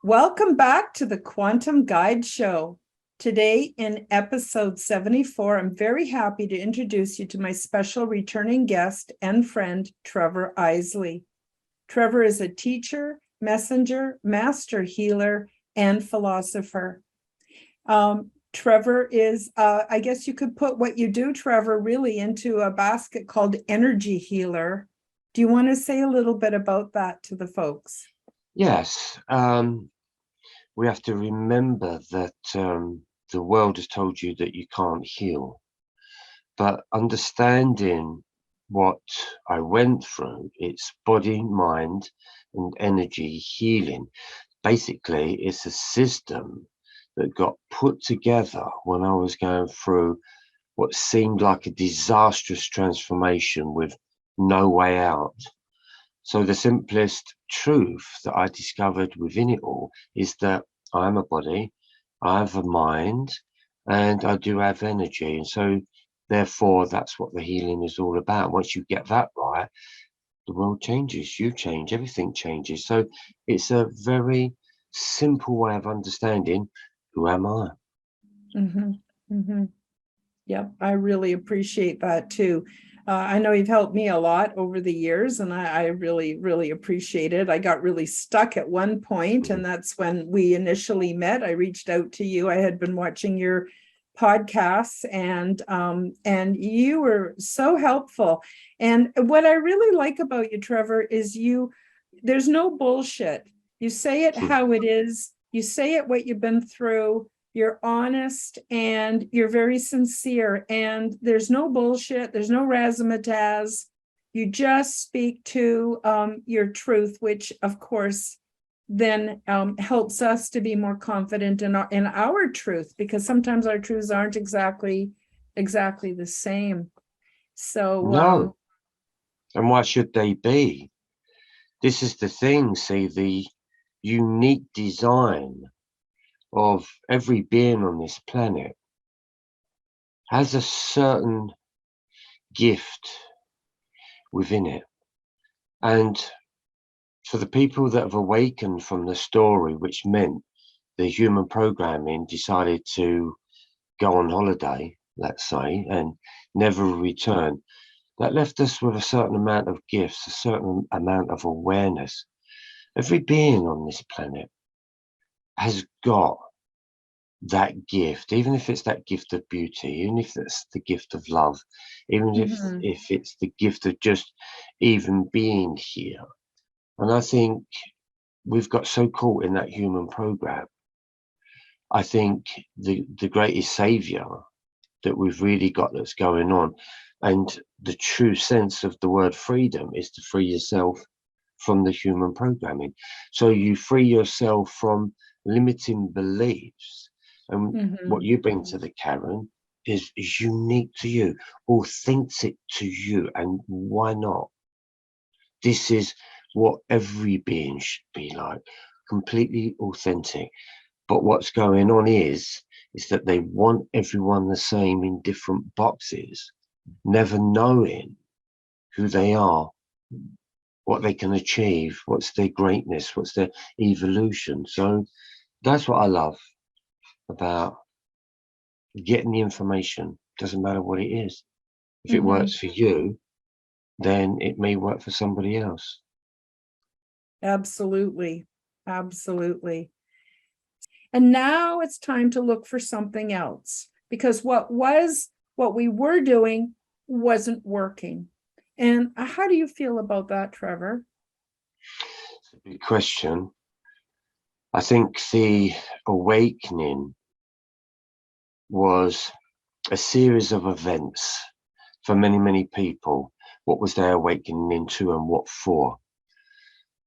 Welcome back to the Quantum Guides Show. Today in episode 74, I'm very happy to introduce you to my special returning guest and friend, Trevor iLesley. Trevor is a teacher, messenger, master healer, and philosopher. Trevor is, I guess you could put what you do, Trevor, really into a basket called energy healer. Do you want to say a little bit about that to the folks? Yes. We have to remember that the world has told you that you can't heal. But understanding what I went through, it's body, mind, and energy healing. Basically, it's a system that got put together when I was going through what seemed like a disastrous transformation with no way out. So the simplest truth that I discovered within it all is that I am a body, I have a mind, and I do have energy. And so therefore, that's what the healing is all about. Once you get that right, the world changes, you change, everything changes. So it's a very simple way of understanding who am I. Mm-hmm. Mm-hmm. Yep, I really appreciate that too. I know you've helped me a lot over the years, and I really, really appreciate it. I got really stuck at one point, and that's when we initially met. I reached out to you. I had been watching your podcasts, and you were so helpful. And what I really like about you, Trevor, is there's no bullshit. You say it how it is. You say it what you've been through. You're honest and you're very sincere, and there's no bullshit. There's no razzmatazz. You just speak to your truth, which of course then helps us to be more confident in our truth, because sometimes our truths aren't exactly the same. So No. And why should they be? This is the thing, see, the unique design of every being on this planet has a certain gift within it. And for the people that have awakened from the story, which meant the human programming decided to go on holiday, let's say, and never return, that left us with a certain amount of gifts, a certain amount of awareness. Every being on this planet has got that gift, even if it's that gift of beauty, even if it's the gift of love, even if it's the gift of just even being here. And I think we've got so caught in that human program. I think the greatest savior that we've really got that's going on, and the true sense of the word freedom, is to free yourself from the human programming. So you free yourself from limiting beliefs. And what you bring to the Karen is unique to you, authentic to you, and why not? This is what every being should be like, completely authentic. But what's going on is that they want everyone the same in different boxes, never knowing who they are, what they can achieve, what's their greatness, what's their evolution. So that's what I love about getting the information. Doesn't matter what it is. If it works for you, then it may work for somebody else. Absolutely. Absolutely. And now it's time to look for something else, because what we were doing wasn't working. And how do you feel about that, Trevor? It's a big question. I think the awakening was a series of events for many, many people. What was their awakening into and what for?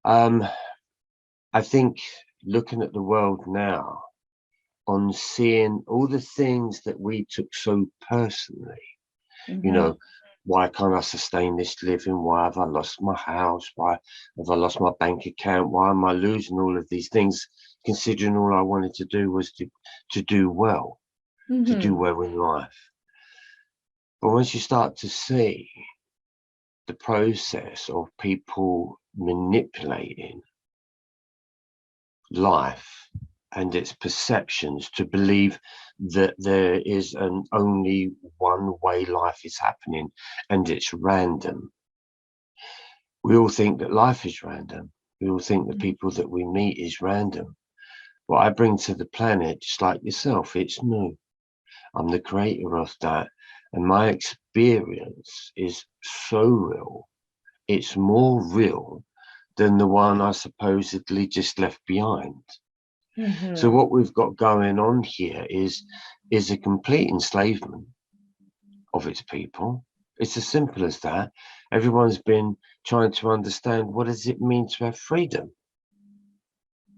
I think looking at the world now, on seeing all the things that we took so personally, you know, why can't I sustain this living? Why have I lost my house? Why have I lost my bank account? Why am I losing all of these things, considering all I wanted to do was to do well, to do well in life? But once you start to see the process of people manipulating life and its perceptions to believe that there is an only one way life is happening and it's random. We all think that life is random. We all think the people that we meet is random. What I bring to the planet, just like yourself, it's new. I'm the creator of that. And my experience is so real. It's more real than the one I supposedly just left behind. So what we've got going on here is a complete enslavement of its people. It's as simple as that. Everyone's been trying to understand, what does it mean to have freedom?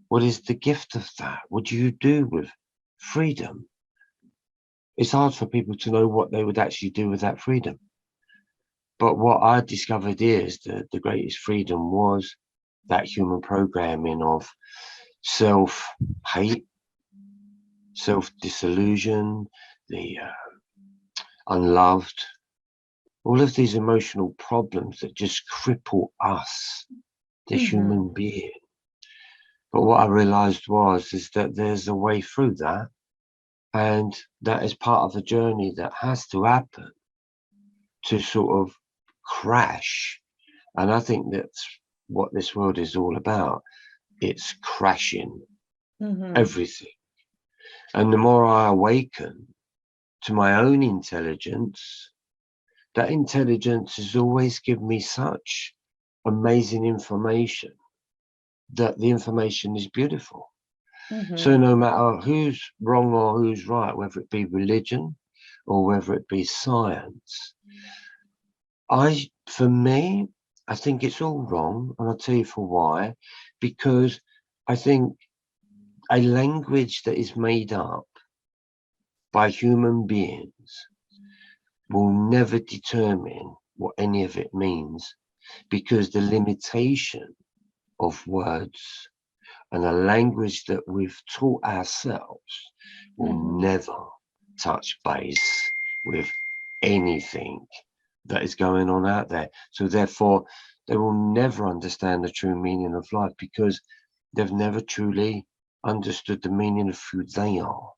What is the gift of that? What do you do with freedom? It's hard for people to know what they would actually do with that freedom. But what I discovered is that the greatest freedom was that human programming of self-hate, self-disillusion, the unloved, all of these emotional problems that just cripple us, the human being. But what I realized is that there's a way through that, and that is part of a journey that has to happen to sort of crash. And I think that's what this world is all about. It's crashing everything. And the more I awaken to my own intelligence, that intelligence has always given me such amazing information that the information is beautiful. So no matter who's wrong or who's right, whether it be religion or whether it be science, for me, I think it's all wrong, and I'll tell you for why. Because I think a language that is made up by human beings will never determine what any of it means, because the limitation of words and a language that we've taught ourselves will never touch base with anything that is going on out there. So therefore, they will never understand the true meaning of life, because they've never truly understood the meaning of who they are.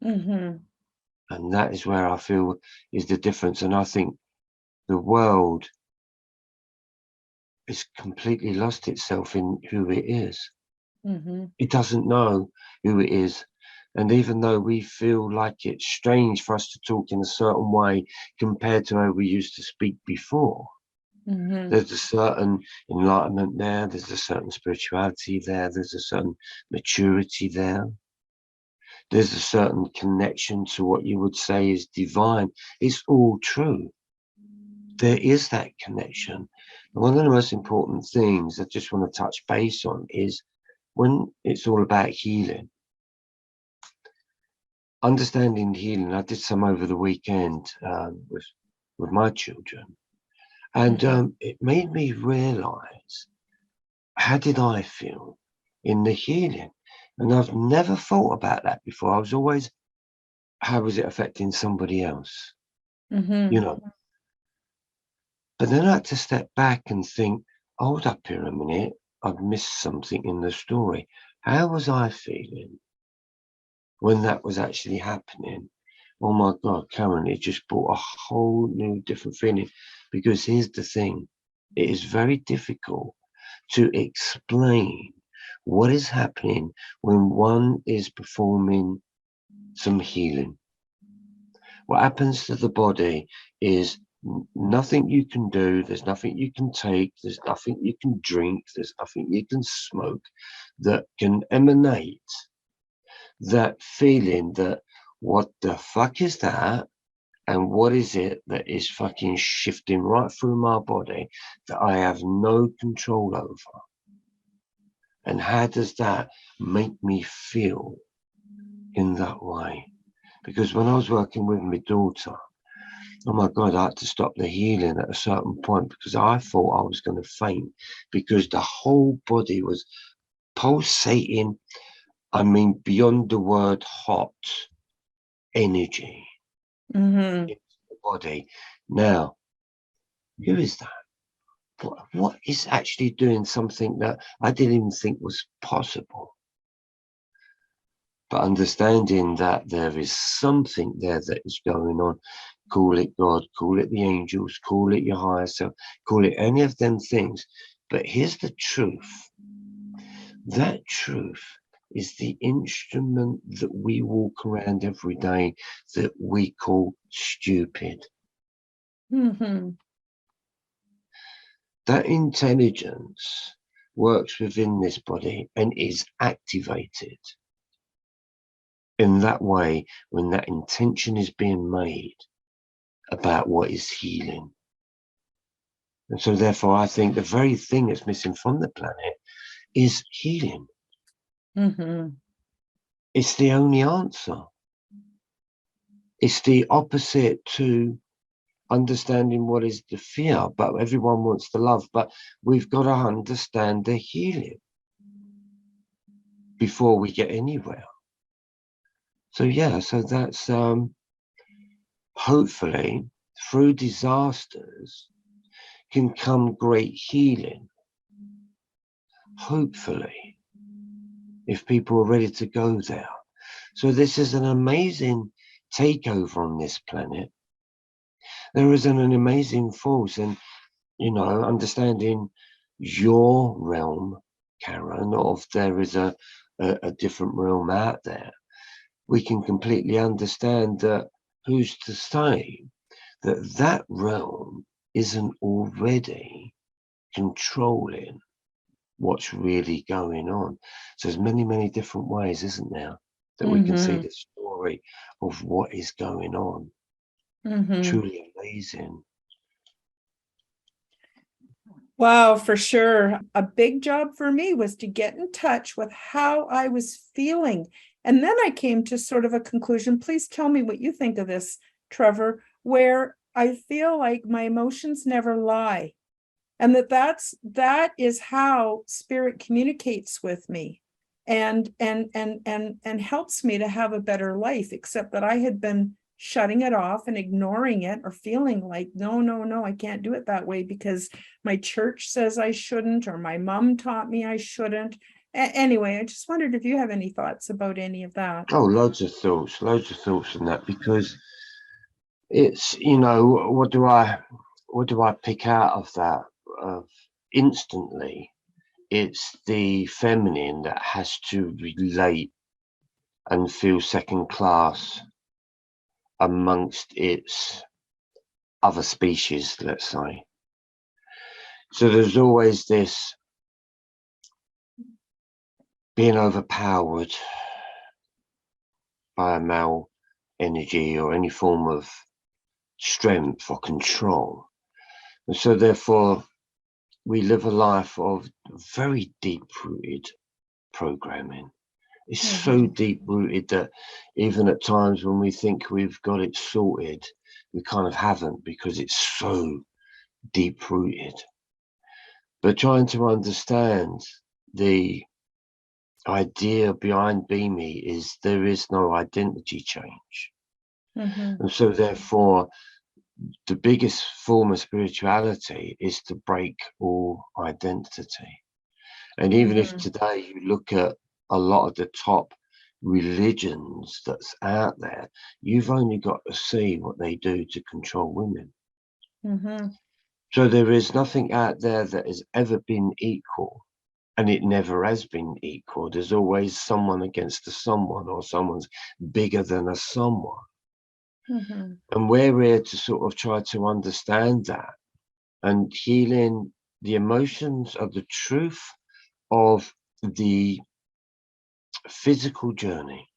And that is where I feel is the difference. And I think the world has completely lost itself in who it is. It doesn't know who it is. And even though we feel like it's strange for us to talk in a certain way compared to how we used to speak before, there's a certain enlightenment there, there's a certain spirituality there, there's a certain maturity there. There's a certain connection to what you would say is divine. It's all true. There is that connection. And one of the most important things I just want to touch base on is when it's all about healing. Understanding healing. I did some over the weekend with my children. And it made me realize, how did I feel in the healing? And I've never thought about that before. I was always, how was it affecting somebody else? You know. But then I had to step back and think, hold up here a minute, I've missed something in the story. How was I feeling when that was actually happening? Oh my God, Karen, it just brought a whole new different feeling. Because here's the thing, it is very difficult to explain what is happening when one is performing some healing. What happens to the body is nothing you can do, there's nothing you can take, there's nothing you can drink, there's nothing you can smoke that can emanate that feeling that, what the fuck is that? And what is it that is fucking shifting right through my body that I have no control over? And how does that make me feel in that way? Because when I was working with my daughter, oh my God, I had to stop the healing at a certain point because I thought I was going to faint, because the whole body was pulsating. I mean, beyond the word hot, energy into the body. Now, who is that? What is actually doing something that I didn't even think was possible? but understanding that there is something there that is going on. Call it God, call it the angels, call it your higher self, call it any of them things. But here's the truth. That truth is the instrument that we walk around every day that we call stupid. Mm-hmm. That intelligence works within this body and is activated in that way when that intention is being made about what is healing. And so therefore I think the very thing that's missing from the planet is healing. Mm-hmm. It's the only answer. It's the opposite to understanding what is the fear, but everyone wants the love. But we've got to understand the healing before we get anywhere. So yeah, so that's hopefully through disasters can come great healing. Hopefully, if people are ready to go there. So this is an amazing takeover on this planet. There is an amazing force, and you know, understanding your realm, Karen, of there is a different realm out there, we can completely understand that who's to say that that realm isn't already controlling what's really going on. So there's many, many different ways, isn't there, that we can see Mm-hmm. the story of what is going on. Mm-hmm. Truly amazing. Wow, for sure. A big job for me was to get in touch with how I was feeling. And then I came to sort of a conclusion. Please tell me what you think of this, Trevor, where I feel like my emotions never lie. And that is how spirit communicates with me and helps me to have a better life, except that I had been shutting it off and ignoring it, or feeling like, no, I can't do it that way because my church says I shouldn't, or my mom taught me I shouldn't. Anyway, I just wondered if you have any thoughts about any of that. Oh, loads of thoughts on that, because it's, you know, what do I pick out of that? Instantly, it's the feminine that has to relate and feel second class amongst its other species, let's say. So there's always this being overpowered by a male energy or any form of strength or control. And so therefore we live a life of very deep-rooted programming. It's so deep-rooted that even at times when we think we've got it sorted, we kind of haven't, because it's so deep-rooted. But trying to understand the idea behind Beamy is there is no identity change. Mm-hmm. And so therefore, the biggest form of spirituality is to break all identity. And even if today you look at a lot of the top religions that's out there, you've only got to see what they do to control women. Mm-hmm. So there is nothing out there that has ever been equal, and it never has been equal. There's always someone against a someone, or someone's bigger than a someone. Mm-hmm. And we're here to sort of try to understand that, and healing the emotions of the truth of the physical journey.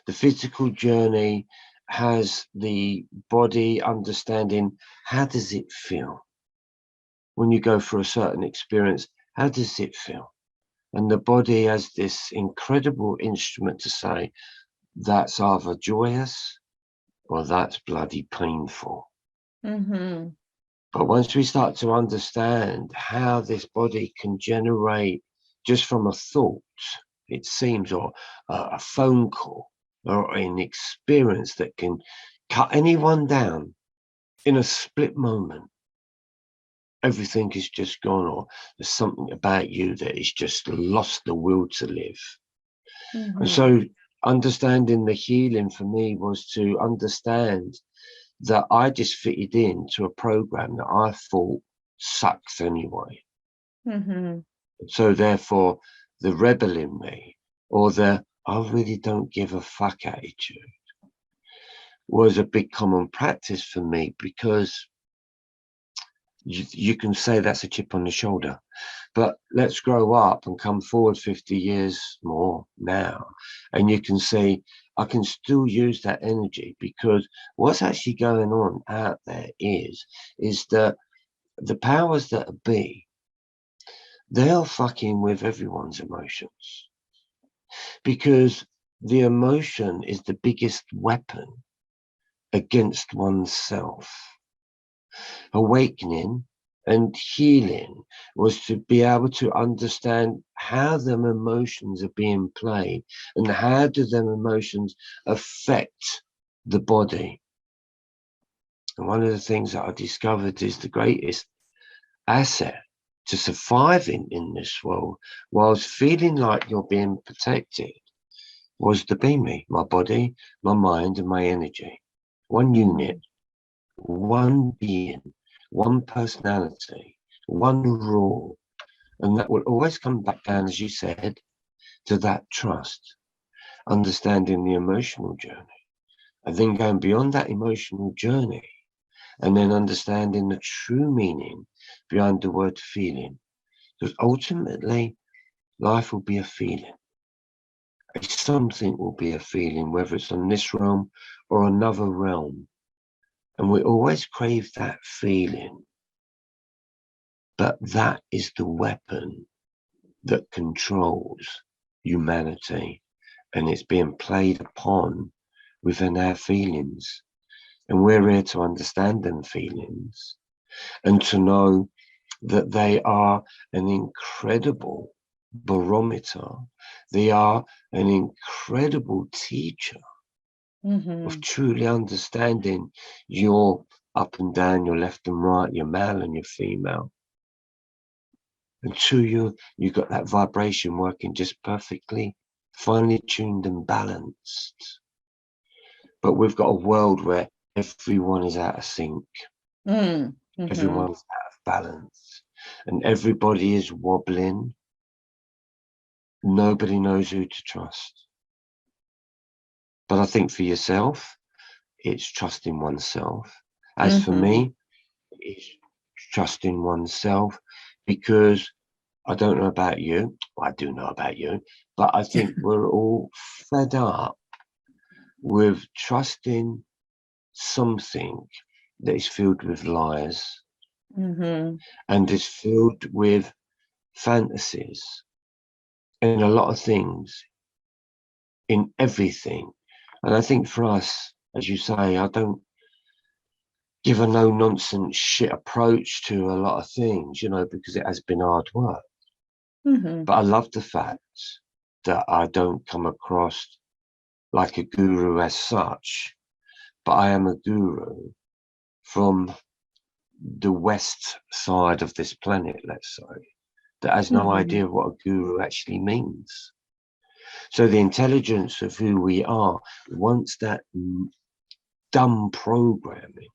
The physical journey has the body understanding, how does it feel when you go through a certain experience? How does it feel? And the body has this incredible instrument to say, that's either joyous or that's bloody painful. Mm-hmm. But once we start to understand how this body can generate just from a thought, it seems, or a phone call, or an experience that can cut anyone down in a split moment, everything is just gone, or there's something about you that is just lost the will to live. And Mm-hmm. so understanding the healing for me was to understand that I just fitted into a program that I thought sucks anyway. Mm-hmm. So therefore, the rebel in me, or the I really don't give a fuck attitude, was a big common practice for me, because you can say that's a chip on the shoulder. But let's grow up and come forward 50 years more now, and you can see I can still use that energy, because what's actually going on out there is that the powers that be, they're fucking with everyone's emotions, because the emotion is the biggest weapon against oneself. Awakening and healing was to be able to understand how them emotions are being played, and how do them emotions affect the body. And one of the things that I discovered is the greatest asset to surviving in this world, whilst feeling like you're being protected, was to be me, my body, my mind, and my energy. One unit, one being, one personality, one rule. And that will always come back down, as you said, to that trust, understanding the emotional journey, and then going beyond that emotional journey, and then understanding the true meaning behind the word feeling. Because ultimately, life will be a feeling. Something will be a feeling, whether it's on this realm or another realm. And we always crave that feeling. But that is the weapon that controls humanity. And it's being played upon within our feelings. And we're here to understand them feelings, and to know that they are an incredible barometer. They are an incredible teacher of truly understanding your up and down, your left and right, your male and your female. Until you got that vibration working just perfectly, finely tuned and balanced. But we've got a world where everyone is out of sync. Everyone's out of balance, and everybody is wobbling. Nobody knows who to trust. But I think for yourself, it's trusting oneself. As for me, it's trusting oneself, because I don't know about you. Well, I do know about you, but I think we're all fed up with trusting something that is filled with lies, and is filled with fantasies, in a lot of things, in everything. And I think for us, as you say, I don't give a no nonsense shit approach to a lot of things, because it has been hard work. But I love the fact that I don't come across like a guru as such, but I am a guru from the west side of this planet, let's say, that has no idea what a guru actually means. So the intelligence of who we are, once that dumb programming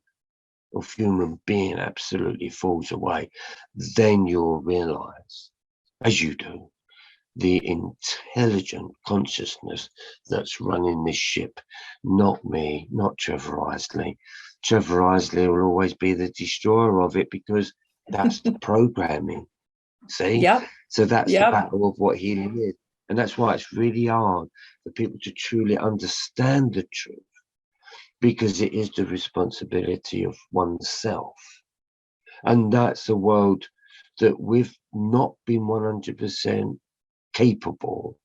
of human being absolutely falls away, then you'll realize, as you do, the intelligent consciousness that's running this ship, not me, not Trevor Isley. Trevor Isley will always be the destroyer of it, because that's the programming. See? So that's the battle of what healing is. And that's why it's really hard for people to truly understand the truth, because it is the responsibility of oneself. And that's a world that we've not been 100% capable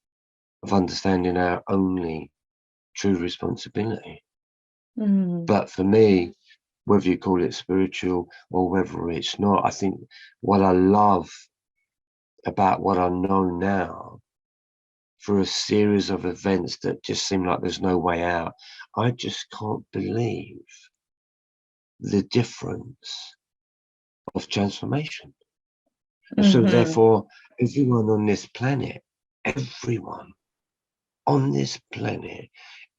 of understanding our only true responsibility. But for me, whether you call it spiritual or whether it's not, I think what I love about what I know now, for a series of events that just seem like there's no way out, I just can't believe the difference of transformation. And so therefore, everyone on this planet, everyone on this planet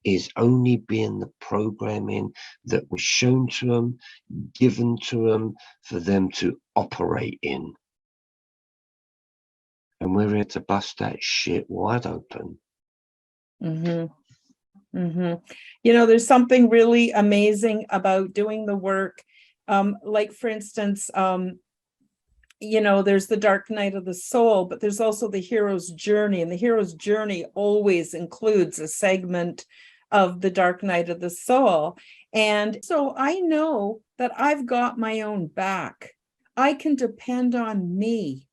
is only being the programming that was shown to them, given to them for them to operate in. And we're here to bust that shit wide open. You know, there's something really amazing about doing the work. Like, for instance, you know, there's the dark night of the soul, but there's also the hero's journey. And the hero's journey always includes a segment of the dark night of the soul. And so I know that I've got my own back. I can depend on me.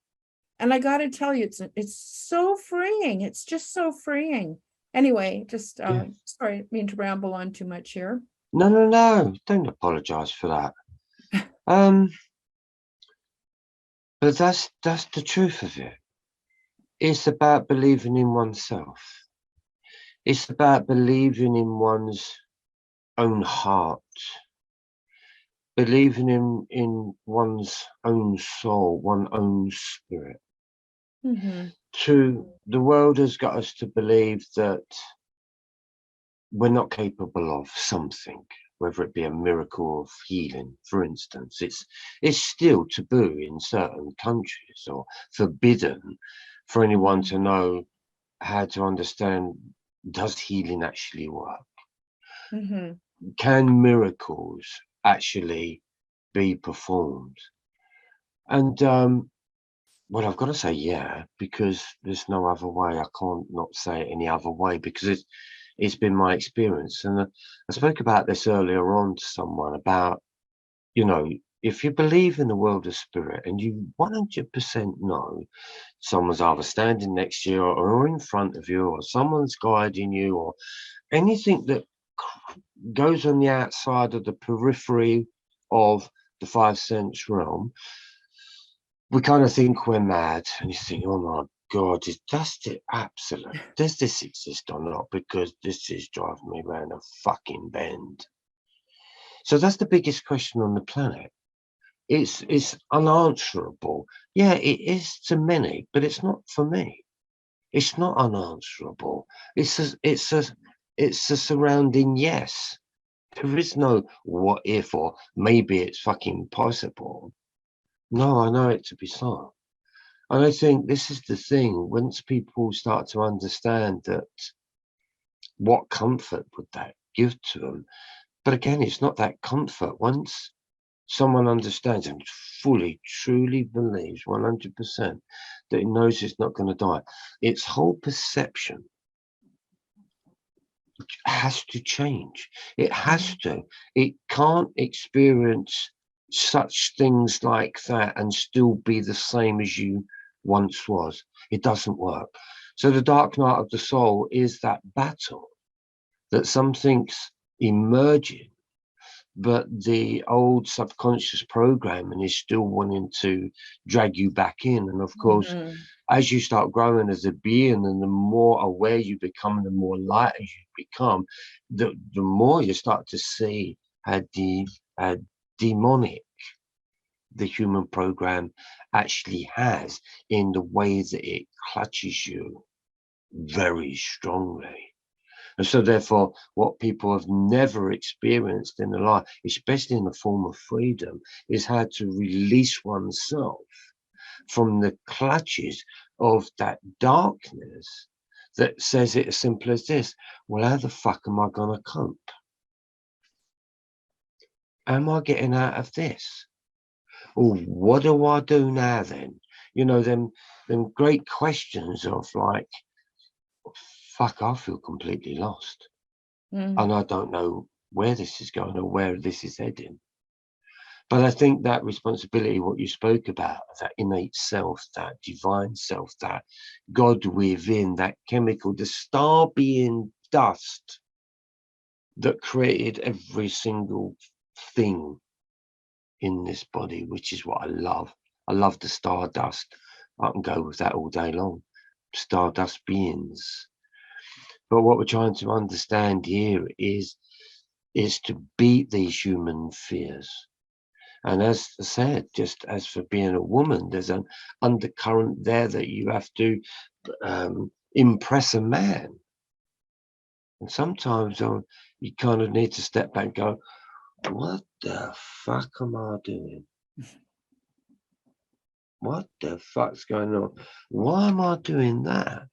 And I got to tell you, it's so freeing. It's just so freeing. Anyway, just sorry, I mean to ramble on too much here. No. Don't apologize for that. But that's the truth of it. It's about believing in oneself. It's about believing in one's own heart, believing in one's own soul, one's own spirit. The world has got us to believe that we're not capable of something, whether it be a miracle of healing, for instance. It's still taboo in certain countries, or forbidden for anyone to know how to understand, does healing actually work? Can miracles actually be performed? And well, I've got to say yeah, because there's no other way. I can't not say it any other way, because it's been my experience. And I spoke about this earlier on to someone about, you know, if you believe in the world of spirit and you 100% know someone's either standing next to you or in front of you, or someone's guiding you, or anything that goes on the outside of the periphery of the 5 sense realm, we kind of think we're mad. And you think, oh my God, does this exist or not? Because this is driving me around a fucking bend. So that's the biggest question on the planet. It's unanswerable. Yeah, it is to many, but it's not for me. It's not unanswerable. It's a surrounding yes. There is no what if or maybe it's fucking possible. No, I know it to be so. And I think this is the thing. Once people start to understand that, what comfort would that give to them? But again, it's not that comfort. Once someone understands and fully, truly believes 100% that it knows it's not going to die, its whole perception has to change. It has to. It can't experience such things like that and still be the same as you once was. It doesn't work. So the dark night of the soul is that battle, that something's emerging, but the old subconscious programming is still wanting to drag you back in. And of course, as you start growing as a being, and the more aware you become, the more lighter you become, the more you start to see how demonic the human program actually has, in the way that it clutches you very strongly. And so therefore, what people have never experienced in their life, especially in the form of freedom, is how to release oneself from the clutches of that darkness that says it as simple as this: well, how the fuck am I going to cope? Am I getting out of this? Or what do I do now then? You know, them great questions of like, fuck, I feel completely lost. And I don't know where this is going or where this is heading. But I think that responsibility, what you spoke about, that innate self, that divine self, that God within, that chemical, the star being dust that created every single thing in this body, which is what I love. I love the stardust. I can go with that all day long. Stardust beings. But what we're trying to understand here is to beat these human fears. And as I said, just as for being a woman, there's an undercurrent there that you have to impress a man And sometimes you kind of need to step back and go, what the fuck am I doing? What the fuck's going on? Why am I doing that?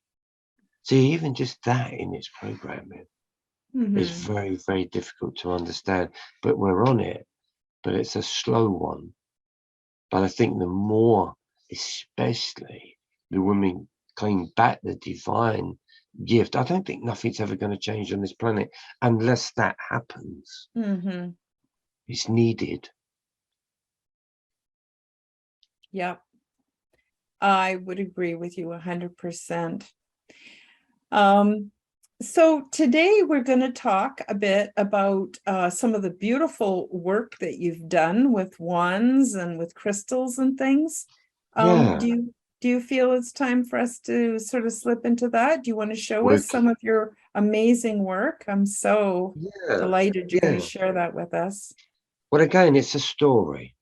See, even just that in its programming is very, very difficult to understand. But we're on it, but it's a slow one. But I think the more, especially the women claim back the divine gift, I don't think nothing's ever going to change on this planet unless that happens. It's needed. Yep. I would agree with you 100%. So today we're going to talk a bit about some of the beautiful work that you've done with wands and with crystals and things. Do you feel it's time for us to sort of slip into that? Do you want to show us some of your amazing work? I'm so delighted you're going to share that with us. Well, again, it's a story.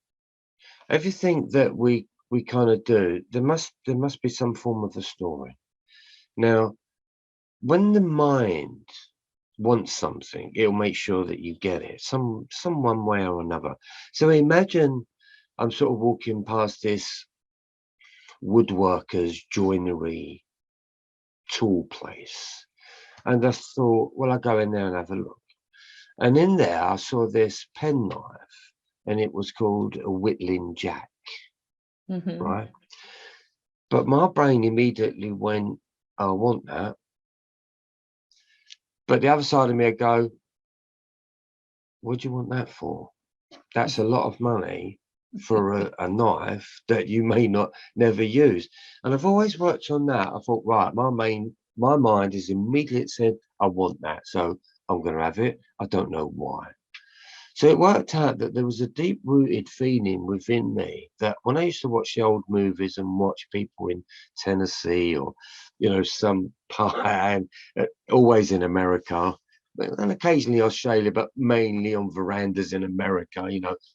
Everything that we kind of do, there must be some form of a story. Now, when the mind wants something, it'll make sure that you get it some one way or another. So imagine I'm sort of walking past this woodworker's joinery tool place, and I thought, well, I'll go in there and have a look. And in there I saw this penknife, and it was called a whittling jack. Right? But my brain immediately went, I want that. But the other side of me would go, what do you want that for? That's a lot of money for a knife that you may never use. And I've always worked on that. I thought, right, my mind is immediately said, I want that. So I'm going to have it. I don't know why. So it worked out that there was a deep-rooted feeling within me that when I used to watch the old movies and watch people in Tennessee or, some part, always in America, and occasionally Australia, but mainly on verandas in America,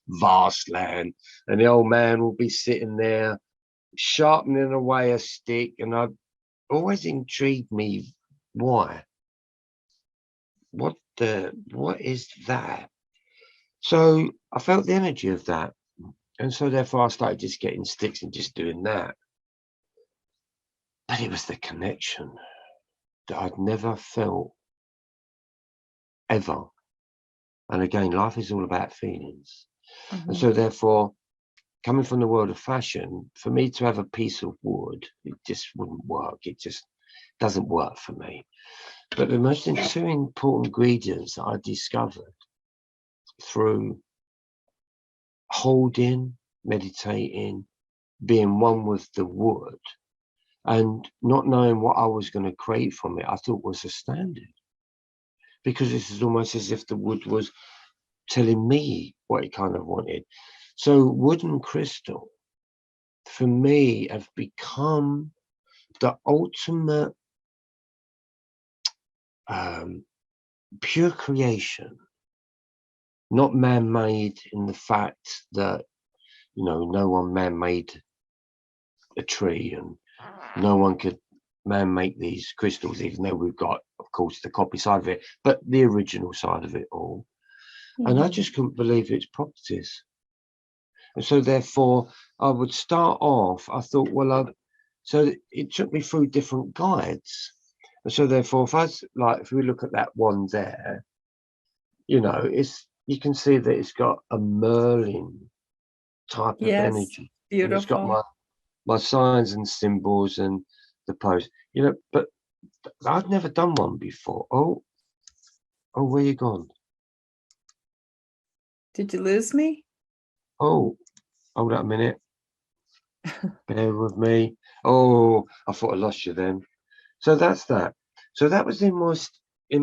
vast land. And the old man will be sitting there sharpening away a stick, and I'd always intrigued me, why? What is that? So I felt the energy of that. And so therefore I started just getting sticks and just doing that. But it was the connection that I'd never felt ever. And again, life is all about feelings. And so therefore, coming from the world of fashion, for me to have a piece of wood, it just wouldn't work. It just doesn't work for me. But the most two important ingredients that I discovered through holding, meditating, being one with the wood, and not knowing what I was going to create from it, I thought was astounding. Because this is almost as if the wood was telling me what it kind of wanted. So wood and crystal, for me, have become the ultimate pure creation, not man-made in the fact that, no one man-made a tree and no one could man-make these crystals, even though we've got, of course, the copy side of it, but the original side of it all. And I just couldn't believe its properties. And so therefore I would start off, I thought, well, so it took me through different guides. And so therefore, if we look at that one there, you can see that it's got a Merlin type of energy. Beautiful. And it's got my signs and symbols and the pose, but I'd never done one before. Oh, where you gone? Did you lose me? Oh, hold up a minute. Bear with me. Oh, I thought I lost you then. So that's that. So that was in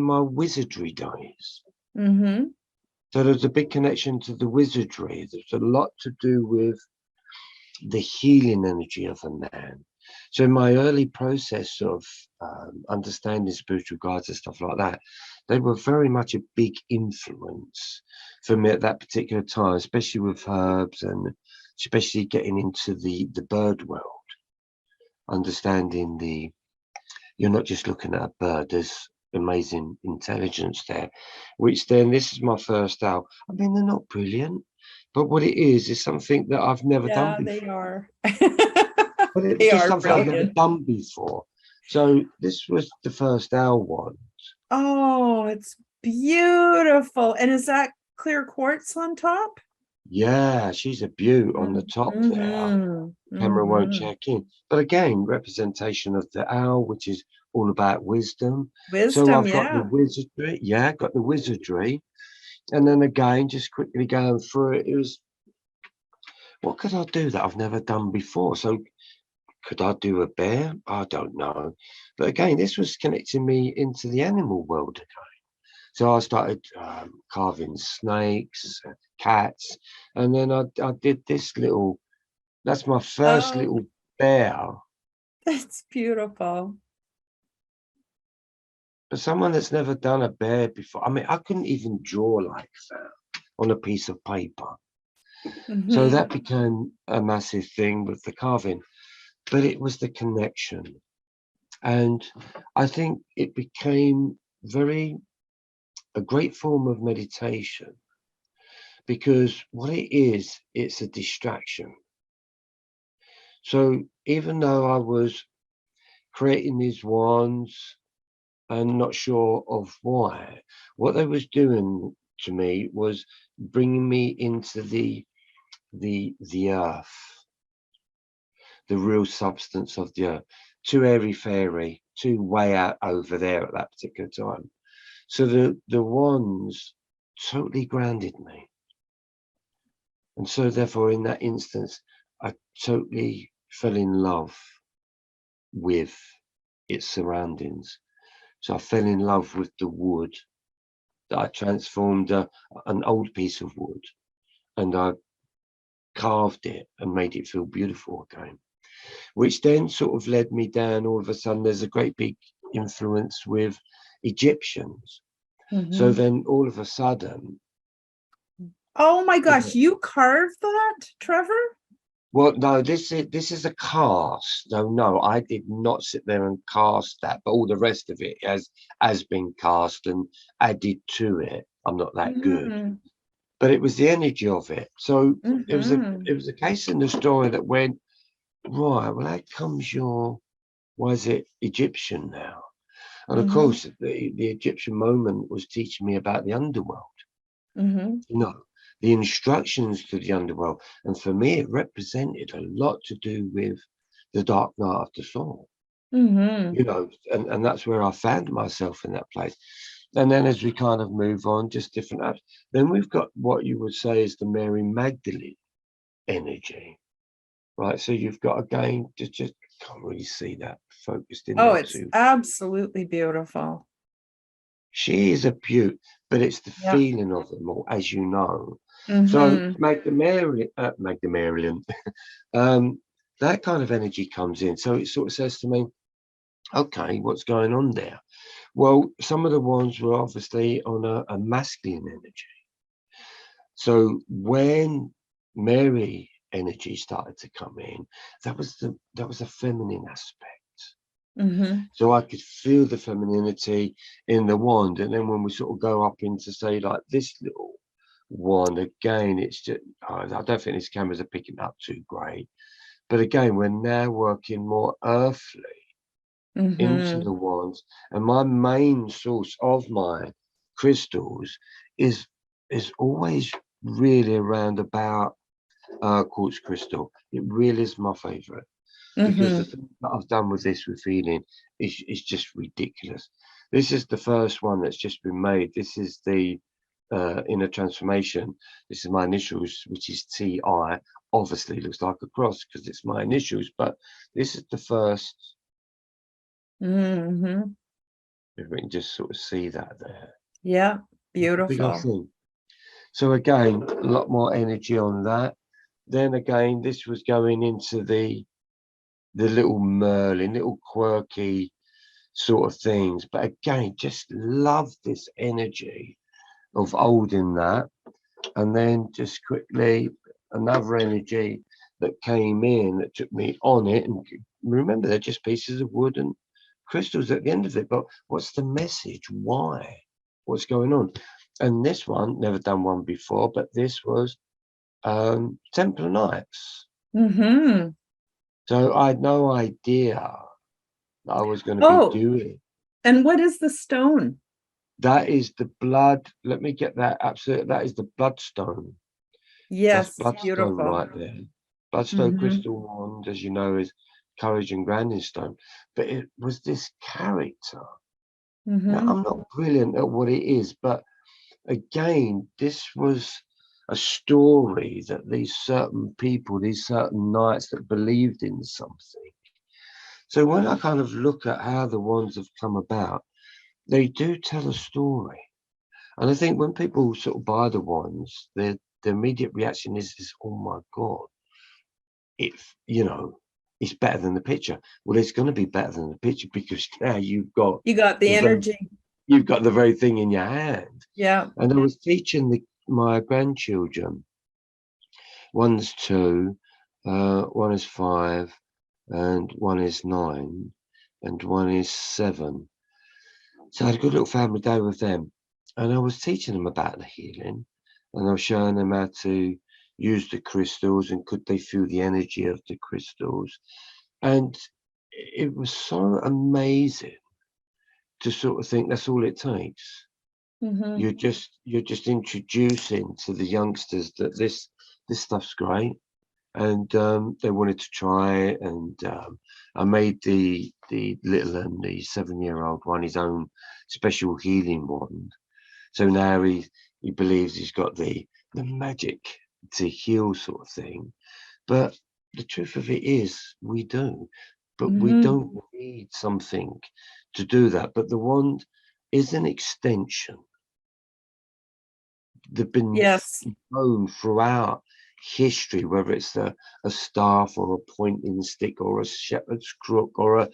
my wizardry days. So there's a big connection to the wizardry. There's a lot to do with the healing energy of a man. So in my early process of understanding spiritual guides and stuff like that, they were very much a big influence for me at that particular time, especially with herbs and especially getting into the bird world, understanding you're not just looking at a bird. There's amazing intelligence there, which then this is my first owl. I mean, they're not brilliant, but what it is something that I've never done Yeah, before. they are. But it's They just are something I've never brilliant. done before. So this was the first owl one. Oh, it's beautiful. And is that clear quartz on top? Yeah, she's a beaut on the top there. Camera won't check in. But again, representation of the owl, which is all about wisdom. So Wisdom, I've got the yeah. wizardry. Yeah, got the wizardry. And then again, just quickly going through it, it was, what could I do that I've never done before? So could I do a bear? I don't know. But again, this was connecting me into the animal world again. So I started carving snakes, cats, and then I did this little, that's my first Oh, little bear. that's beautiful. For someone that's never done a bear before, I mean, I couldn't even draw like that on a piece of paper. So Mhm. that became a massive thing with the carving, but it was the connection. And I think it became a great form of meditation, because what it is, it's a distraction. So even though I was creating these wands and not sure of why, what they was doing to me was bringing me into the earth, the real substance of the earth. Too airy fairy, too way out over there at that particular time. So the wands totally grounded me. And so therefore in that instance, I totally fell in love with its surroundings. So I fell in love with the wood, that I transformed an old piece of wood, and I carved it and made it feel beautiful again, which then sort of led me down. All of a sudden, there's a great big influence with Egyptians. So Mhm. then all of a sudden, Oh my you gosh, know, you carved that, Trevor? well, no, this is a cast. No, I did not sit there and cast that, but all the rest of it has been cast and added to it. I'm not that good, Mhm. but it was the energy of it. So it was a Mhm. it was a case in the story that went right. Well, how comes why is it Egyptian now? And of Mhm. course, the Egyptian moment was teaching me about the underworld. Mhm. You know, the instructions to the underworld, and for me, it represented a lot to do with the dark night of the soul. Mhm. You know, and that's where I found myself in that place. And then as we kind of move on, just different apps, then we've got what you would say is the Mary Magdalene energy, right? So you've got again, just can't really see that focused in Oh, there it's too. absolutely beautiful. She is a beaut, but it's the Yeah. feeling of them all, as you know. So Mhm. Magdalene, um, that kind of energy comes in. So it sort of says to me, okay, what's going on there? Well, some of the ones were obviously on a masculine energy. So when Mary energy started to come in, that was a feminine aspect. Mhm. So I could feel the femininity in the wand. And then when we sort of go up into say like this little wand again, it's just I don't think these cameras are picking up too great. But again, we're now working more earthly into Mhm. the wands. And my main source of my crystals is always really around about quartz crystal. It really is my favorite, because the Mhm. thing that I've done with this with healing is just ridiculous. This is the first one that's just been made. This is the inner transformation. This is my initials, which is TI. Obviously, looks like a cross because it's my initials, but this is the first. Mhm. If we can just sort of see that there, Yeah, it's a big old beautiful. thing. So again, a lot more energy on that. Then again, this was going into the little Merlin, little quirky sort of things. But again, just love this energy of old in that. And then just quickly, another energy that came in that took me on it. And remember, they're just pieces of wood and crystals at the end of it, but what's the message? Why? What's going on? And this one, never done one before, but this was Templar Knights. Mm-hmm. So I had no idea that I was going to be Oh, doing. and what is the stone? That is the blood. Let me get that absolutely. That is the bloodstone. That's Yes, bloodstone beautiful. right there. Bloodstone Mm-hmm. crystal wand, as you know, is courage and grounding stone. But it was this character. Now, Mm-hmm. I'm not brilliant at what it is, but again, this was a story that these certain people, these certain knights that believed in something. So when I kind of look at how the wands have come about, they do tell a story. And I think when people sort of buy the wands, the immediate reaction is, oh my God, it's better than the picture. Well, it's going to be better than the picture because now You got the the very, energy. you've got the very thing in your hand. Yeah. And I was teaching my grandchildren. One's 2, one is 5, and one is 9, and one is 7. So I had a good little family day with them, and I was teaching them about the healing, and I was showing them how to use the crystals and could they feel the energy of the crystals. And it was so amazing to sort of think that's all it takes. Mm-hmm. You're just introducing to the youngsters that this stuff's great, and they wanted to try it. And I made the little and the 7-year-old one his own special healing wand. So now he believes he's got the magic to heal, sort of thing. But the truth of it is, we do, but we Mm-hmm. don't need something to do that. But the wand is an extension. They've been Yes. known throughout history, whether it's a staff or a pointing stick or a shepherd's crook or a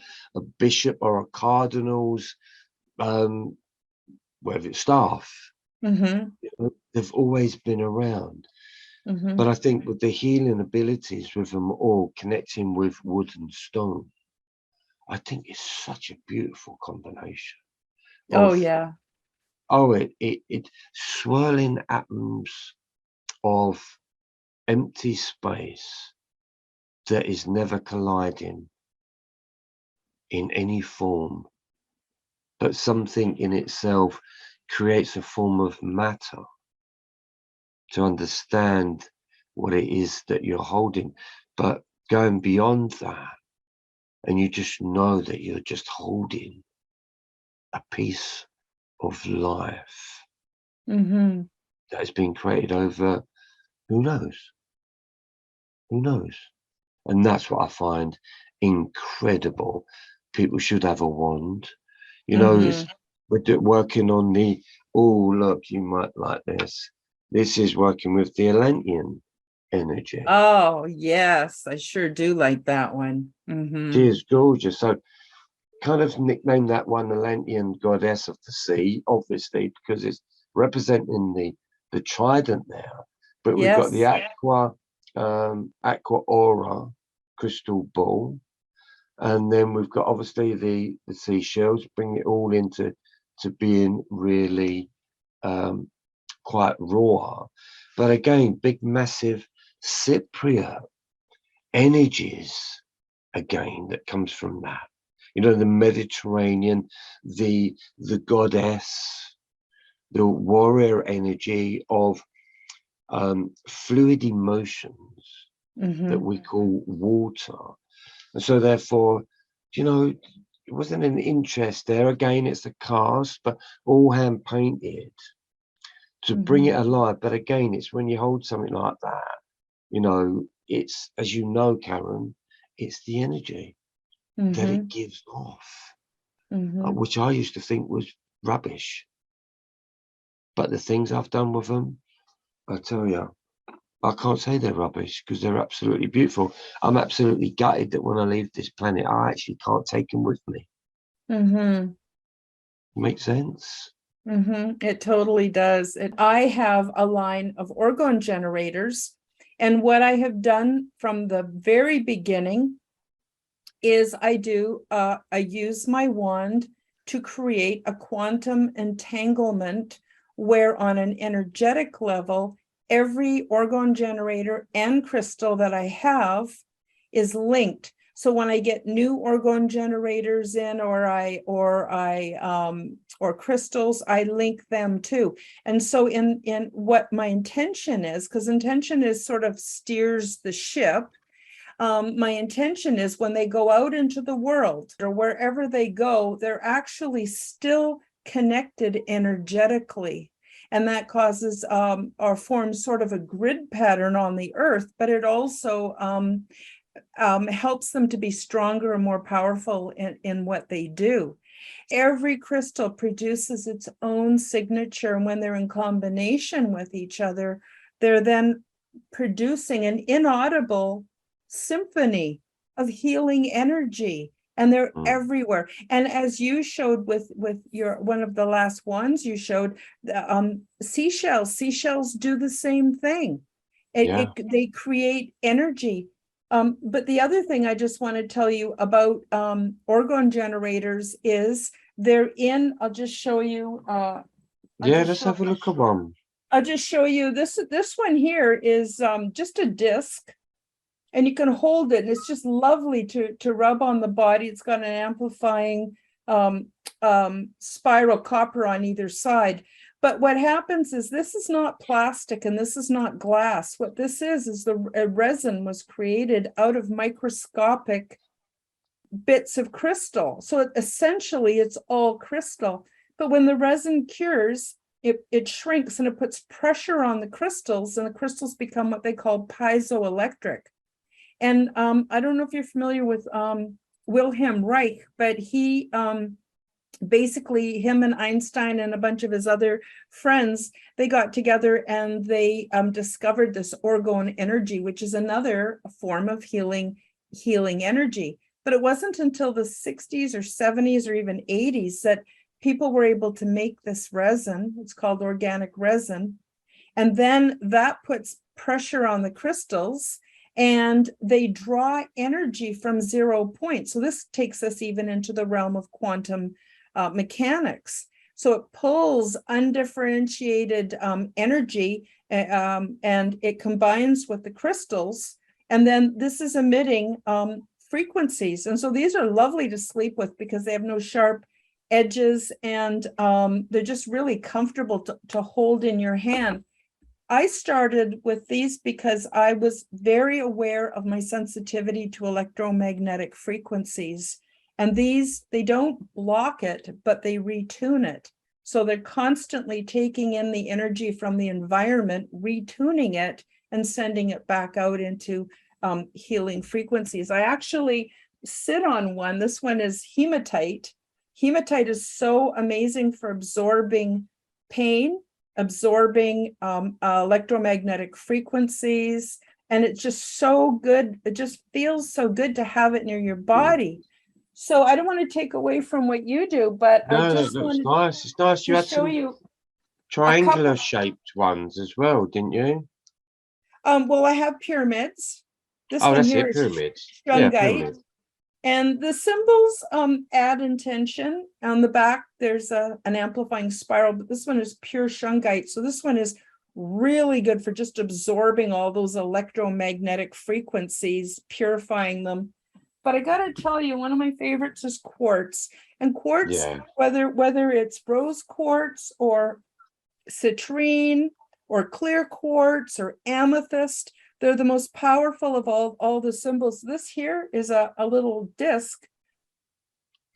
bishop or a cardinal's, whether it's staff, Mm-hmm. they've always been around. Mm-hmm. But I think with the healing abilities with them all connecting with wood and stone, I think it's such a beautiful combination Oh, of, yeah. it swirling atoms of empty space that is never colliding in any form, but something in itself creates a form of matter to understand what it is that you're holding. But going beyond that, and you just know that you're just holding a piece of life Mm-hmm. that has been created over who knows, who knows. And that's what I find incredible. People should have a wand. Mm-hmm. We're working on oh, look, you might like this. This is working with the Atlantean energy. Oh, yes. I sure do like that one. Mm-hmm. She is gorgeous. So kind of nicknamed that one Atlantean goddess of the sea, obviously, because it's representing the trident there. But we've got the Yes. aqua aura crystal ball. And then we've got obviously the seashells, bring it all into being really quite raw. But again, big, massive Cypriot energies again that comes from that. The Mediterranean, the goddess, the warrior energy of fluid emotions that Mm-hmm. we call water. And so therefore, it wasn't an interest there. Again, it's the cast, but all hand painted to bring Mm-hmm. it alive. But again, it's when you hold something like that, it's, as you know, Karen, it's the energy that Mm-hmm. it gives off, Mm-hmm. which I used to think was rubbish. But the things I've done with them, I tell you, I can't say they're rubbish because they're absolutely beautiful. I'm absolutely gutted that when I leave this planet, I actually can't take them with me. Mm-hmm. Make sense? Mm-hmm. It totally does. I have a line of orgone generators, and what I have done from the very beginning is I use my wand to create a quantum entanglement where on an energetic level, every orgone generator and crystal that I have is linked. So when I get new orgone generators in or crystals, I link them too. And so in what my intention is, because intention is sort of steers the ship, my intention is when they go out into the world or wherever they go, they're actually still connected energetically. And that causes or forms sort of a grid pattern on the earth, but it also helps them to be stronger and more powerful in what they do. Every crystal produces its own signature, and when they're in combination with each other, they're then producing an inaudible symphony of healing energy, and they're everywhere. And as you showed with your one of the last ones you showed, seashells do the same thing. They create energy. But the other thing I just want to tell you about orgone generators is they're in, I'll just show you. Let's have a look at one. I'll just show you this one here is just a disc, and you can hold it, and it's just lovely to rub on the body. It's got an amplifying spiral copper on either side. But what happens is this is not plastic and this is not glass. What this is the resin was created out of microscopic bits of crystal. So essentially it's all crystal. But when the resin cures, it shrinks and it puts pressure on the crystals, and the crystals become what they call piezoelectric. And I don't know if you're familiar with Wilhelm Reich, but he basically, him and Einstein and a bunch of his other friends, they got together and they discovered this orgone energy, which is another form of healing energy. But it wasn't until the 60s or 70s or even 80s that people were able to make this resin. It's called organic resin. And then that puts pressure on the crystals, and they draw energy from 0 point. So this takes us even into the realm of quantum mechanics. So it pulls undifferentiated energy and it combines with the crystals. And then this is emitting frequencies. And so these are lovely to sleep with because they have no sharp edges, and they're just really comfortable to hold in your hand. I started with these because I was very aware of my sensitivity to electromagnetic frequencies. And these, they don't block it, but they retune it. So they're constantly taking in the energy from the environment, retuning it, and sending it back out into healing frequencies. I actually sit on one. This one is hematite. Hematite is so amazing for absorbing pain, absorbing electromagnetic frequencies, and it's just so good. It just feels so good to have it near your body. So I don't want to take away from what you do, but I just wanted nice. It's nice. You to had show some you triangular shaped ones as well, didn't you? Well, I have pyramids. This one that's here it, is pyramids. shungite. Pyramids. And the symbols add intention. On the back, there's an amplifying spiral, but this one is pure shungite. So this one is really good for just absorbing all those electromagnetic frequencies, purifying them. But I got to tell you, one of my favorites is quartz. And quartz, whether it's rose quartz or citrine or clear quartz or amethyst, they're the most powerful of all the symbols. This here is a little disc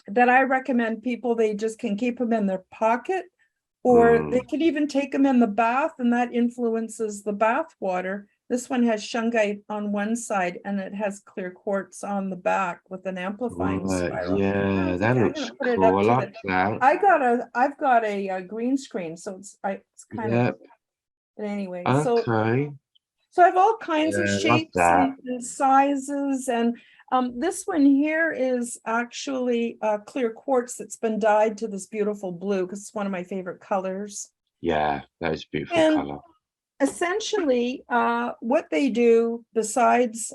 that I recommend people, they just can keep them in their pocket, or they could even take them in the bath, and that influences the bath water. This one has shungite on one side and it has clear quartz on the back with an amplifying spiral. Yeah, that looks cool. I like that. I've got a green screen, so it's kind of, but anyway, okay. So I have all kinds of shapes and sizes, and this one here is actually clear quartz that's been dyed to this beautiful blue because it's one of my favorite colors. Yeah, that is a beautiful color. essentially, what they do besides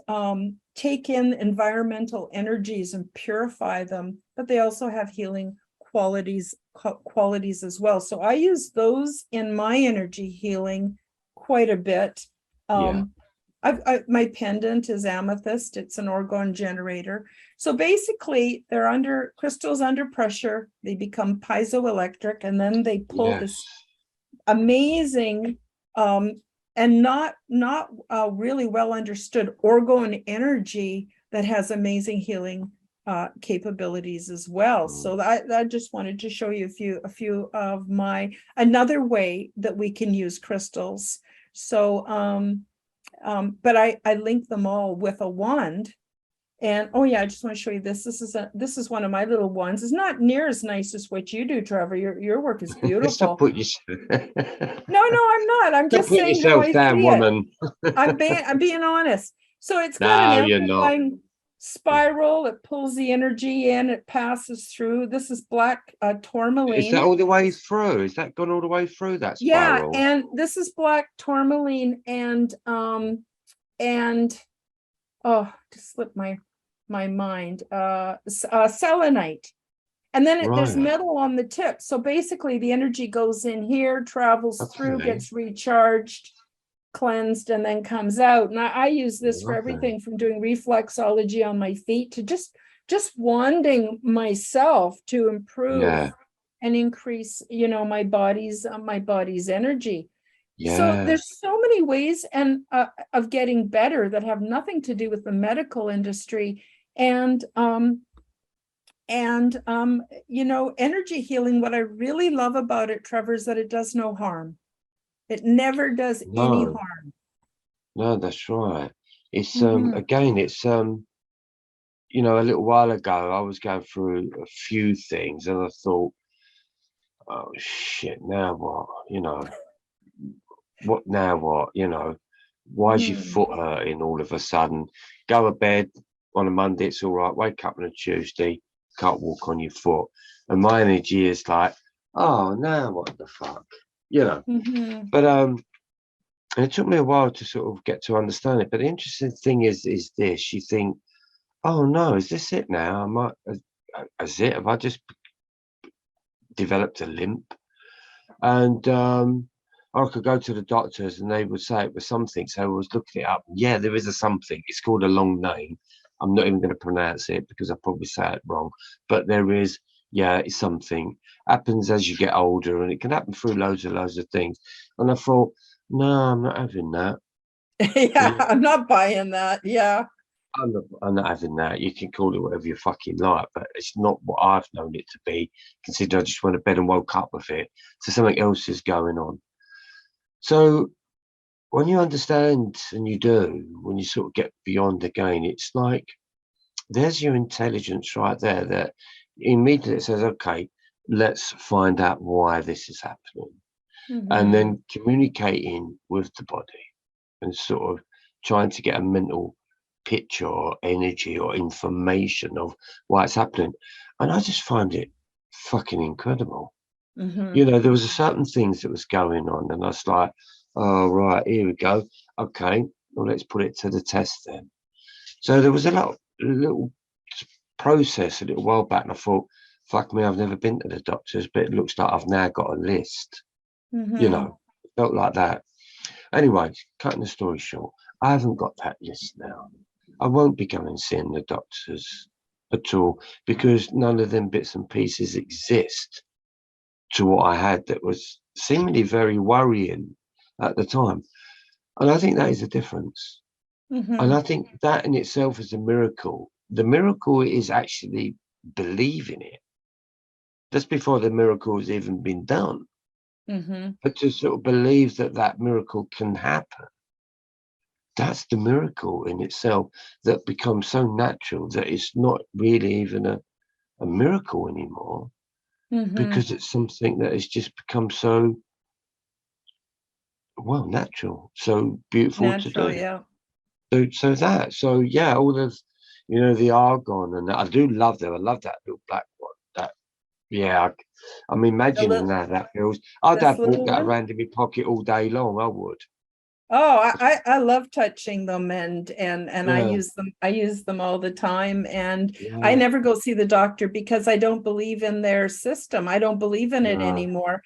take in environmental energies and purify them, but they also have healing qualities as well. So I use those in my energy healing quite a bit. Yeah. My pendant is amethyst. It's an orgone generator. So basically, they're crystals under pressure. They become piezoelectric, and then they pull Yes. this amazing and not really well understood orgone energy that has amazing healing capabilities as well. So I just wanted to show you a few of another way that we can use crystals. So but I link them all with a wand. And oh yeah, I just want to show you this. This is one of my little ones. It's not near as nice as what you do, Trevor. Your work is beautiful. Stop putting No, I'm not. I'm just saying yourself how I down, see woman. it. I'm being honest. So it's got No, an you're not. amplifying spiral. It pulls the energy in. It passes through. This is black tourmaline. Is that all the way through? Is that gone all the way through that spiral? Yeah, and this is black tourmaline and oh, just slipped my mind. Selenite. And then there's Right. metal on the tip. So basically the energy goes in here, travels through, Okay. gets recharged, cleansed, and then comes out. And I use this for Lovely. everything from doing reflexology on my feet to just wanding myself to improve and increase, my body's energy. Yeah. So there's so many ways of getting better that have nothing to do with the medical industry. And energy healing, what I really love about it, Trevor, is that it does no harm. It never does any harm. No, that's right. It's again, it's a little while ago I was going through a few things and I thought, oh shit, now what? What now what? Why is your foot hurting all of a sudden? Go to bed on a Monday, it's all right. Wake up on a Tuesday, can't walk on your foot. And my energy is like, oh, now what the fuck? But and it took me a while to sort of get to understand it. But the interesting thing is this: you think, oh no, is this it now? Have I just developed a limp? And I could go to the doctors and they would say it was something. So I was looking it up. Yeah, there is a something. It's called a long name. I'm not even going to pronounce it because I probably say it wrong. But there is, it's something. Happens as you get older, and it can happen through loads of things. And I thought, no, I'm not having that. Yeah, I'm not buying that. Yeah. I'm not having that. You can call it whatever you fucking like, but it's not what I've known it to be. Considering I just went to bed and woke up with it. So something else is going on. So when you understand, and you do, when you sort of get beyond again, it's like there's your intelligence right there that immediately says, okay, let's find out why this is happening. And then communicating with the body and sort of trying to get a mental picture or energy or information of why it's happening. And I just find it fucking incredible. There was a certain things that was going on, and I was like, oh, right, here we go. Okay, well, let's put it to the test then. So there was a little process a little while back, and I thought, fuck me, I've never been to the doctors, but it looks like I've now got a list. Felt like that. Anyway, cutting the story short, I haven't got that list now. I won't be going and seeing the doctors at all because none of them bits and pieces exist to what I had that was seemingly very worrying at the time. And I think that is a difference. And I think that in itself is a miracle. The miracle is actually believing it. That's before the miracle has even been done. But to sort of believe that miracle can happen, that's the miracle in itself that becomes so natural that it's not really even a miracle anymore. Because it's something that has just become so natural, so beautiful to do. Yeah. So yeah, all of the argon and that. I do love them. I love that little black one. I'm imagining that feels. I'd have bought that around in my pocket all day long. I would. Oh, I love touching them, and Yeah, I use them all the time, and I yeah, never go see the doctor because I don't believe in their system. I don't believe in it no, anymore.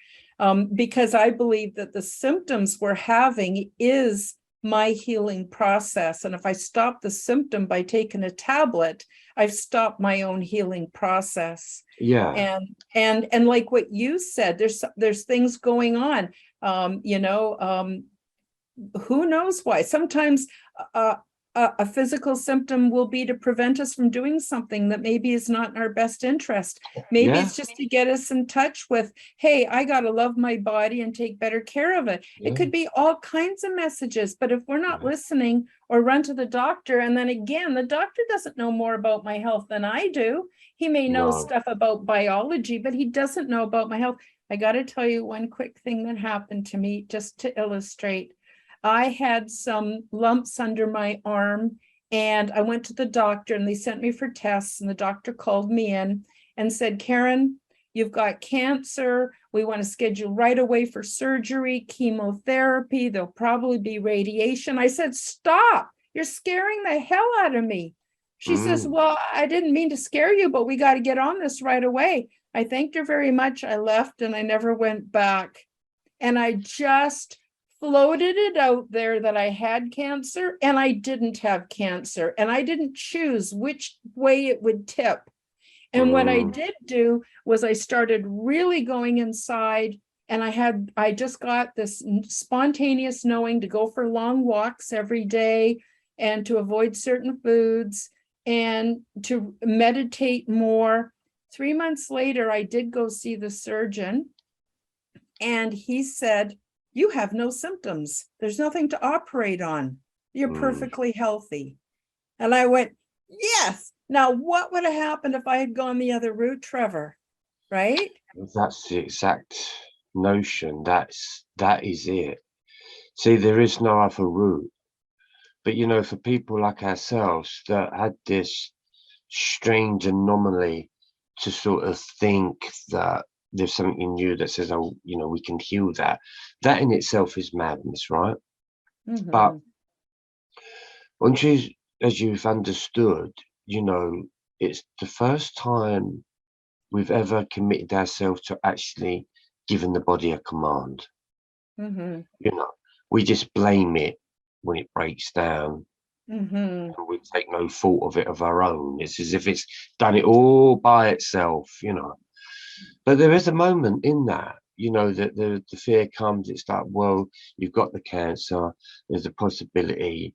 Because I believe that the symptoms we're having is my healing process. And if I stop the symptom by taking a tablet, I've stopped my own healing process. yeah, And like what you said, there's things going on. Who knows why? Sometimes uh, a physical symptom will be to prevent us from doing something that maybe is not in our best interest. Maybe yeah, it's just to get us in touch with, hey, I got to love my body and take better care of it. It yeah, could be all kinds of messages, but if we're not yeah. listening or run to the doctor, and then again, the doctor doesn't know more about my health than I do. He may know No. stuff about biology, but he doesn't know about my health. I got to tell you one quick thing that happened to me just to illustrate. I had some lumps under my arm, and I went to the doctor and they sent me for tests, and the doctor called me in and said, Karen, you've got cancer. We want to schedule right away for surgery, chemotherapy. There'll probably be radiation. I said, stop. You're scaring the hell out of me. She says, Mm, well, I didn't mean to scare you, but we got to get on this right away. I thanked her very much. I left and I never went back. And I just floated it out there that I had cancer, and I didn't have cancer, and I didn't choose which way it would tip. And what I mm, did do was I started really going inside, and I just got this spontaneous knowing to go for long walks every day and to avoid certain foods and to meditate more. 3 months later, I did go see the surgeon, and he said, you have no symptoms. There's nothing to operate on. You're mm. perfectly healthy. And I went, yes. Now, what would have happened if I had gone the other route, Trevor? Right? That's the exact notion. That is it. See, there is no other route. But for people like ourselves that had this strange anomaly to sort of think that there's something in you that says, oh, we can heal that. That in itself is madness, right? But Mm-hmm. once as you've understood, you know, it's the first time we've ever committed ourselves to actually giving the body a command. Mm-hmm. You know, we just blame it when it breaks down, Mm-hmm. and we take no fault of it of our own. It's as if it's done it all by itself. But there is a moment in that, that the fear comes. It's like, well, you've got the cancer. There's a possibility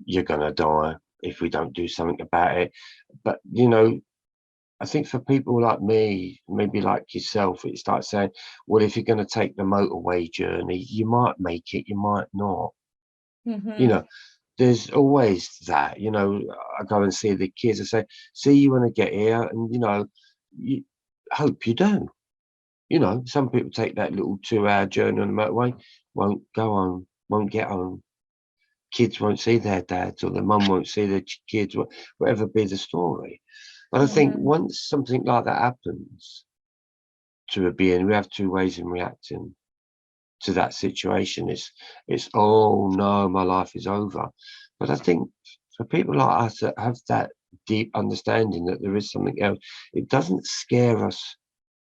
you're gonna die if we don't do something about it. But I think for people like me, maybe like yourself, it's like saying, well, if you're going to take the motorway journey, you might make it, you might not. You Mm-hmm. know, there's always that. I go and see the kids. I say, see you when I get here, and you hope you do. Some people take that little 2-hour journey on the motorway, won't go home, won't get home. Kids won't see their dads, or the mum won't see their kids, whatever be the story. But I think Mm-hmm. once something like that happens to a being, we have two ways in reacting to that situation. It's oh no, my life is over. But I think for people like us that have that deep understanding that there is something else, it doesn't scare us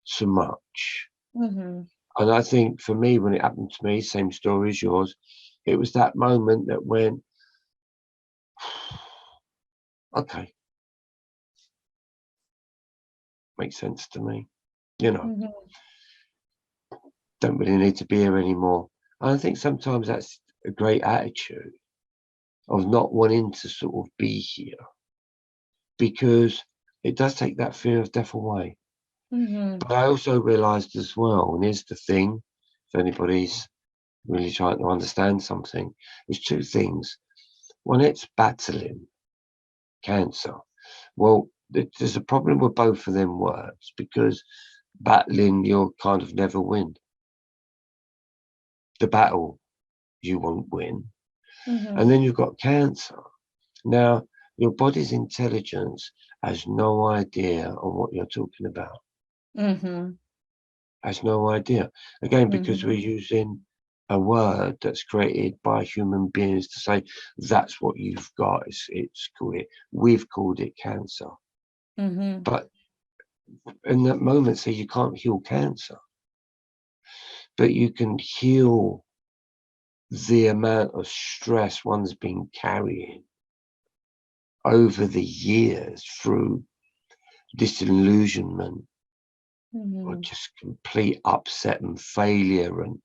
so much. Mm-hmm. And I think for me, when it happened to me, same story as yours, it was that moment that went, okay, makes sense to me. You know, Mm-hmm. don't really need to be here anymore. And I think sometimes that's a great attitude of not wanting to sort of be here, because it does take that fear of death away. Mm-hmm. But I also realized as well, and here's the thing, if anybody's really trying to understand something, there's two things. When it's battling cancer, well, there's a problem with both of them words, because battling, you'll kind of never win. The battle, you won't win. And Mm-hmm. then you've got cancer. Now, your body's intelligence has no idea on what you're talking about. Mm-hmm. Has no idea. Again, because we're Mm-hmm. using a word that's created by human beings to say that's what you've got. It's called it. We've called it cancer. But in that moment, say you can't heal cancer, but you can heal the amount of stress one's been carrying over the years through disillusionment or just complete upset and failure and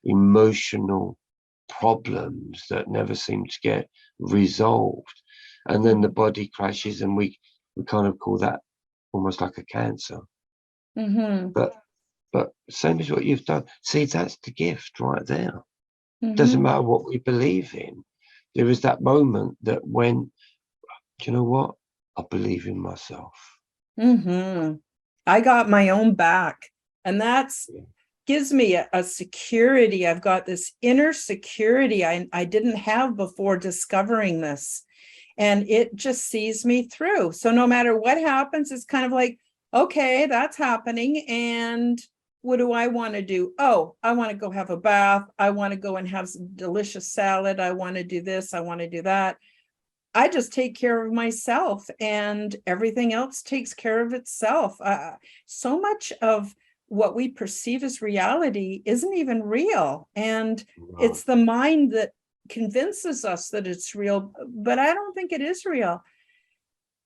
emotional problems that never seem to get resolved. And then the body crashes, and we kind of call that almost like a cancer. But same as what you've done. See, that's the gift right there. Doesn't matter what we believe in. There is that moment that when, do you know what? I believe in myself. I got my own back, and that's gives me a security. I've got this inner security I didn't have before discovering this, and it just sees me through. So no matter what happens, it's kind of like, okay, that's happening, and what do I want to do? Oh, I want to go have a bath. I want to go and have some delicious salad. I want to do this. I want to do that. I just take care of myself, and everything else takes care of itself. So much of what we perceive as reality isn't even real. And it's the mind that convinces us that it's real, but I don't think it is real.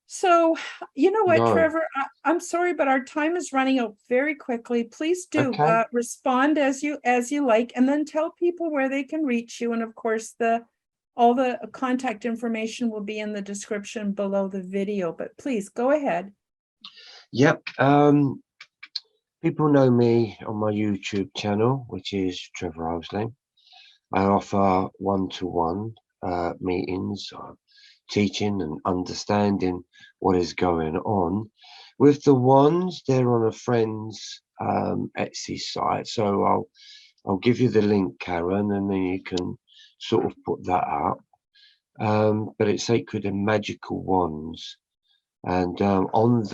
So, you know what, Trevor, I'm sorry, but our time is running out very quickly. Please do respond as you like, and then tell people where they can reach you. And of course, all the contact information will be in the description below the video, but please go ahead. Yep. People know me on my YouTube channel, which is Trevor iLesley. I offer one-to-one meetings, teaching and understanding what is going on. With the ones, they're on a friend's Etsy site. So I'll give you the link, Karen, and then you can sort of put that up. But it's Sacred and Magical Wands. And on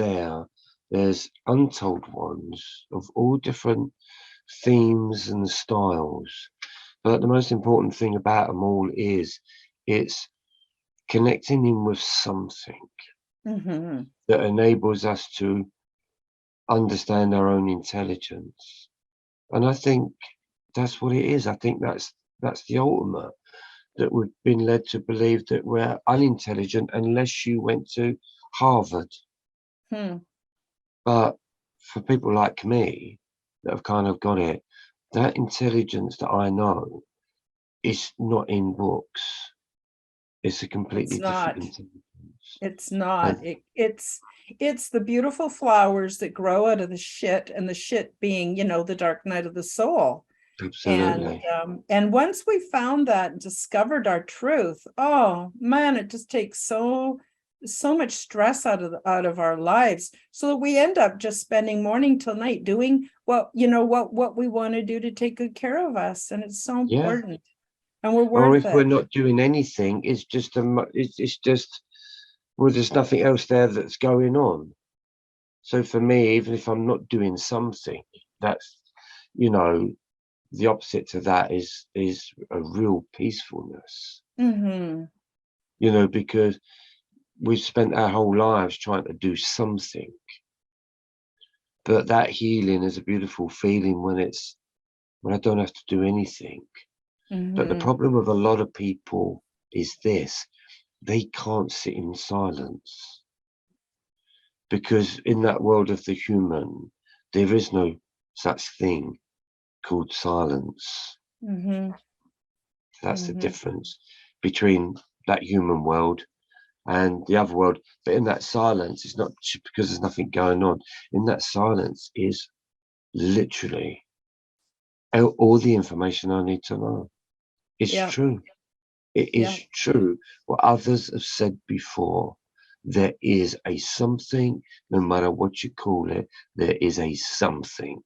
there's untold ones of all different themes and styles. But the most important thing about them all is it's connecting in with something that enables us to understand our own intelligence. And I think that's what it is. I think that's the ultimate, that we've been led to believe that we're unintelligent unless you went to Harvard. But for people like me that have kind of got it, that intelligence that I know is not in books. It's a completely different intelligence. It's not. It's the beautiful flowers that grow out of the shit, and the shit being, the dark night of the soul. Absolutely. And once we found that and discovered our truth, oh man, it just takes so much stress out of our lives, so that we end up just spending morning till night doing what we want to do to take good care of us. And it's so important. And we're worth it. Or if we're not doing anything, it's just there's nothing else there that's going on. So for me, even if I'm not doing something, that's, the opposite to that is a real peacefulness. Because we've spent our whole lives trying to do something, but that healing is a beautiful feeling when I don't have to do anything. But the problem with a lot of people is this: they can't sit in silence, because in that world of the human, there is no such thing called silence. That's the difference between that human world and the other world. But in that silence, it's not just because there's nothing going on. In that silence is literally all the information I need to know. It's true. It is true what others have said before. There is a something, no matter what you call it, there is a something,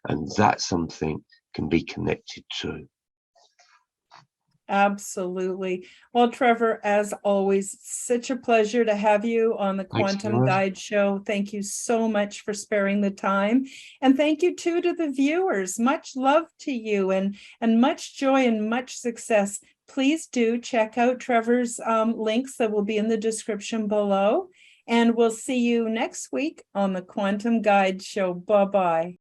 and that something can be connected to. Absolutely. Well, Trevor, as always, such a pleasure to have you on the Thanks, Quantum Karen. Guide Show. Thank you so much for sparing the time. And thank you too to the viewers. Much love to you and much joy and much success. Please do check out Trevor's links that will be in the description below. And we'll see you next week on the Quantum Guide Show. Bye-bye.